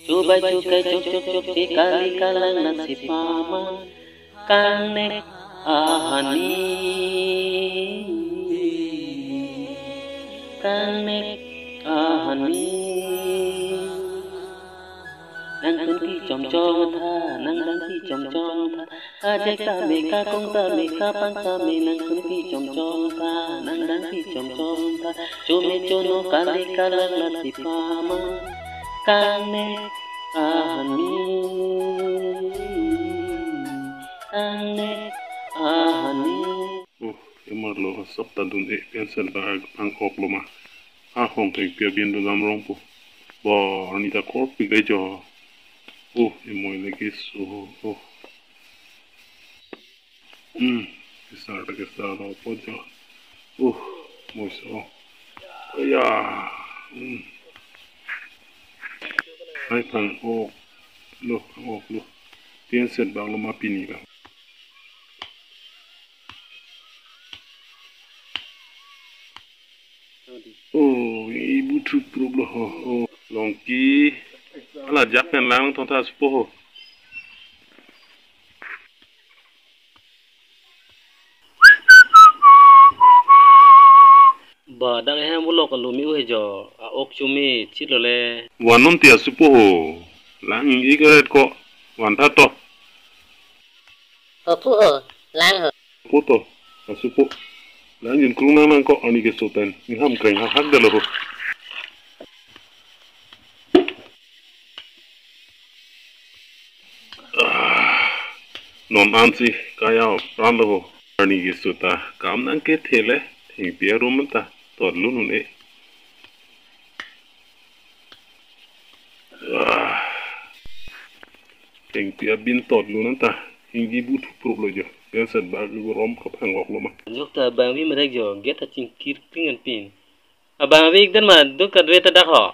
Coba cukai cok cok cok sekali kalang nasi paman kanek ahani kanek ahani nang kunti chom chom tha nang ti chom chom tha ajak ta meka kong ta meka pang ta me nang kunti chom chom tha nang ti chom chom tha chome chono kali kalang nasi paman kanek ahani kanek ahani. Oh, emar lo sab tadun pencil bag angkok lo ma. Hong kek pia bien do dam rompo. Bo anita korp pigai jo. Oh, emoy lagi so. Oh. Kisar lo po jo. Oh, moy so. Ya. Hai pang oh. Lo. Pencil bag lo ma pini ka. Oh, ibu tu problem oh. Longki. Ala japen lang thong ta spo. Ba dang he mulo ka lumi u he jo a ok chumi chilole Wanon tia spo. Lang igret ko. Wan ta to. Pu lang ho. Poto. Asupo. Lang yin krung nang ko ani ke soten. Ni ham kreng ha hak de lo. Non ansi kaya ran lo. Ani ke sota. Kam nang ke thele. Thing pia rum ta. To lu nu ne. Thing pia bin to lu nan ta. Hingi but problem jo. Pensat bag go rom ko phangok lo ma. nyokta bang wi merek jo get a cingkir pingan pin abang wi dan ma du ka dweta dak ho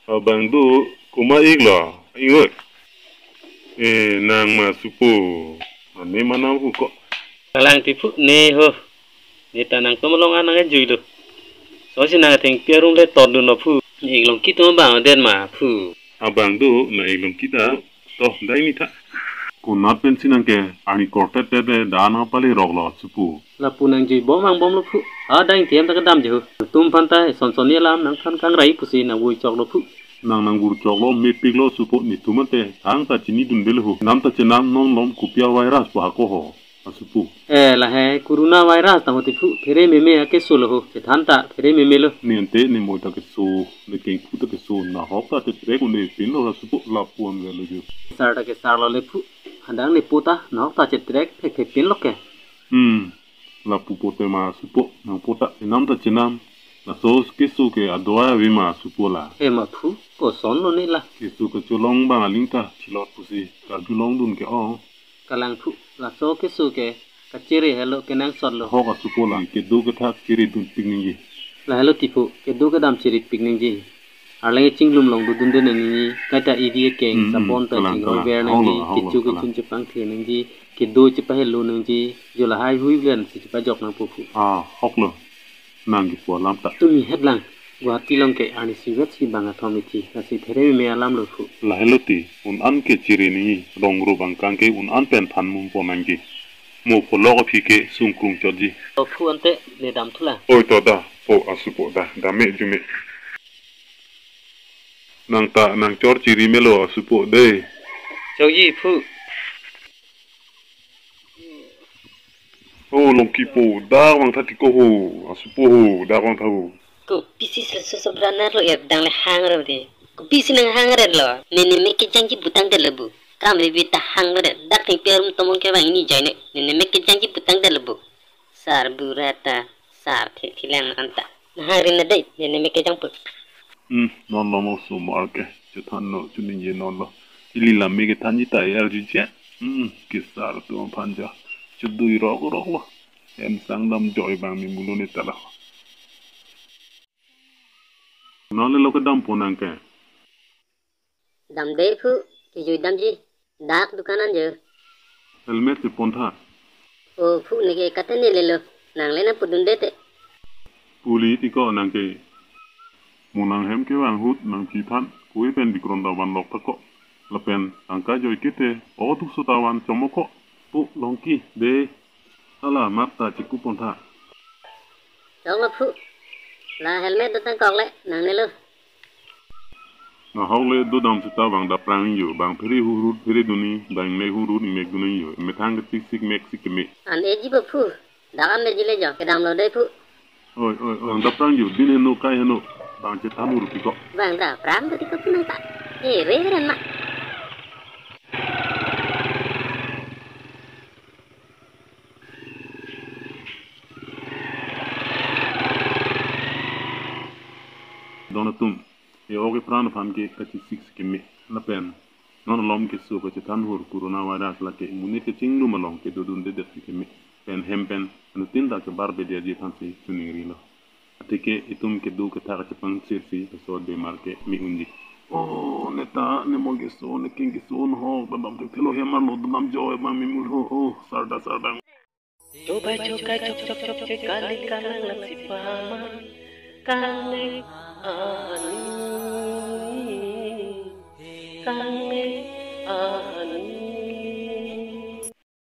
Abang do kuma igla. Ingat. Nang ma supo. Ane mana hu ko. kalang tipu ne ho ni tanang to molong anang jui do so sinang theng pierung le ton du no phu ni long ki to bang den ma phu Abang do na ilum kita. Toh dai ni ta. Kunat pensinan ke ani korte tebe dana pali roglo supu. la punang jui bom ang bom lo phu a dang tiam ta ka dam jo tum phan ta son son ni lam nang khan kang rai pusi na wui chok lo phu Nang gur choglo me piglo supu ni tumate. Hang ta chini dundel hu. Nam ta chenam non lom kupia virus pa ko ho. Asupu. la he corona virus ta hoti phu phere me me ke so lo ho che than ta phere me me lo Ni ante ni mo ta ke so. Ni king pu ta ke so na ho ta te tre ko ne pin lo supu la puan ga lo jo. sar ta ke sar lo le phu handang ni puta nok ta che trek phe phe pin lo ke La pupote ma supo. Nang pota nam ta chenam. La sos ke so ke adoa vi ma supu la. e ma phu ko son lo ni la Ke so ke cholong ba lingta chilot pusi. Ka julong dun ke o. kalang phu la so ke su ke ka chiri hello ke nang sot lo Ho ka supo la. Ke do ke thak kiri dun pingin la hello tipu ke du ka dam chiri picnic ji arlang chinglum long du dun den ni ka ta idi ke sapon ta ching roi ber nang ji ke chu ke chun chepang the nang ji ke do che pa hello nang ji jo la hai hui len si pa jok nang pu phu hok lo. Nang ki po lam ta. tu mi headlang gua ti long ke ani si wet si banga thomi thi ka si phere me alam lo phu La heloti. Un an ke chiri ni. Rong ru bang kang ke un an pen pan mum po nang ki. Mo po logo pi ke sung krung choji. o phu ante le dam thula Oi to da. Po asupo da. Da me jume. Nang ta nang chor chiri melo asupo de. chau ji phu Oh long ki po. Da wang ta ti ko ho. Asupo ho. Da wang ta ho. Ko pisi sebrana lo ya dang le hang ro de. Ko pisi nang hang re lo. Nene me ke jangi butang de lebu. Kam le bita hang re. Dak ting perum tomong ke bang ini joine. Nene me ke jangi butang de lebu. Sar burata sar thilang anta. Hang na dai nene me ke jang pu. Non lo mo su marke. Chutan no chunin ye non lo. Ili la me ke tanji ta er ju je. Ki sar tu panja. Chudu i rog lo. Em sang dam joy bang mi mulo ni tala. Non le lo ke dam ponang ke. Dam de phu ki ju dam ji. Dak dukanan je. Helmet si ponta. O phu ne ke katane le lo. Nang le na pudun de te. Puli ti ko nang ke. Munang hem ke wang hut nang pi than. Kui pen bikrontawan lok tako. Lepen angka joy kite. Tu sutawan comoko. Pu longki de. Ala mata ciku ponta. Chong là phụ. Là helmet đó tăng cọc lại, nang này luôn. Na haule do dam sita bang da prang yo bang peri hurut peri duni bang me hurut me duni yo me thang tik sik mek sik me. An eji ba phụ. Đã me jile jo, cái đam lo đây phụ. Oi da prang yo din no kai no bang che tamu ru piko. Bang da pram tadi kau pun tak. Reveran mak. Donatum e oge prana fan ke kati six ke me la pen non lom ke so ke tan hor corona virus la ke immunity chinglu malong ke dodun de ke me pen hempen no tinda ke barbe de je kan se suniri la atike itum ke du ke tar ke pan sirfi so de marke mi undi neta ne mo ke so ne king ke so no ho babam te telo hemar lo dum joy ma mi mul ho sarda Coba coba cok kali kalang lang si paman kali ani kali